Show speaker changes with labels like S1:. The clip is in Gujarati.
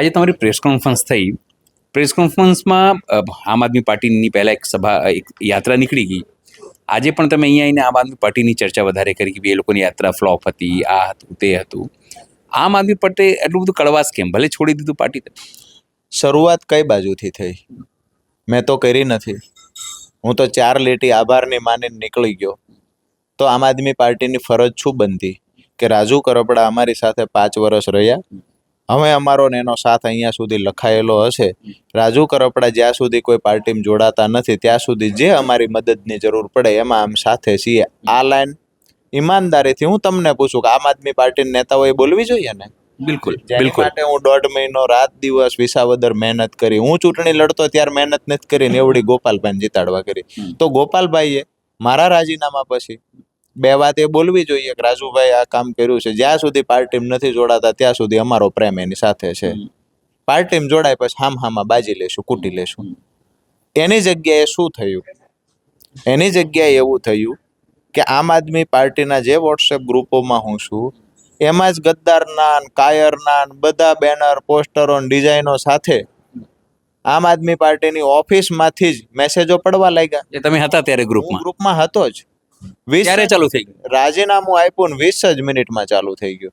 S1: આજે તમારી પ્રેસ કોન્ફરન્સ થઈ. પ્રેસ કોન્ફરન્સમાં આમ આદમી પાર્ટીની પહેલાં એક યાત્રા નીકળી ગઈ. આજે પણ તમે અહીંયા આવીને આમ આદમી પાર્ટીની ચર્ચા વધારે કરી કે એ લોકોની યાત્રા ફ્લોપ હતી, આ હતું તે હતું. આમ આદમી પાર્ટી એટલું બધું કડવાશ કેમ? ભલે છોડી દીધું પાર્ટી.
S2: શરૂઆત કઈ બાજુથી થઈ? મેં તો કરી નથી. હું તો 4 લીટી આભારની માનીને નીકળી ગયો. તો આમ આદમી પાર્ટીની ફરજ શું બનતી કે રાજુ કરપડા અમારી સાથે 5 વર્ષ રહ્યા. હવે અમારો ને એનો સાથ અહીંયા સુધી લખાયેલો હશે. રાજુ કરપડા જ્યાં સુધી કોઈ પાર્ટીમાં જોડાતા નથી ત્યાં સુધી જે અમારી મદદની જરૂર પડે એમાં આમ સાથે છીએ. આ લાઈન ઈમાનદારીથી હું તમને પૂછું કે આમ આદમી પાર્ટીના નેતાઓએ બોલવી જોઈએ ને.
S1: બિલકુલ
S2: જેની
S1: બિલકુલ.
S2: માટે હું 1.5 મહિનો રાત દિવસ વિસાવદર મહેનત કરી. હું ચૂંટણી લડતો ત્યારે મહેનત નથી કરી ને એવડી ગોપાલભાઈને જીતાડવા કરી. તો ગોપાલભાઈએ મારા રાજીનામા પછી 2 વાત એ બોલવી જોઈએ કે રાજુભાઈ આ કામ કર્યું છે. જ્યાં સુધી પાર્ટીમાં નથી જોડાતા ત્યાં સુધી અમારો પ્રેમ એની સાથે છે. પાર્ટીમાં જોડાય પછી હામાં બાજી લેશું, કૂટી લેશું. એની જગ્યાએ શું થયું? એની જગ્યાએ એવું થયું કે આમ આદમી પાર્ટીના જે વોટ્સએપ ગ્રુપોમાં હું છું એમાં જ ગદ્દારના કાયરના બધા બેનર પોસ્ટરો ડિઝાઇનો સાથે આમ આદમી પાર્ટીની ઓફિસમાંથી જ મેસેજો પડવા લાગ્યા.
S1: એ તમે હતા ત્યારે
S2: હું
S1: ગ્રુપમાં
S2: ગ્રુપમાં હતો જ. 20
S1: ક્યારે ચાલુ થઈ ગયું?
S2: રાજીનામું આપ્યું ને 20 જ મિનિટમાં ચાલુ થઈ ગયું.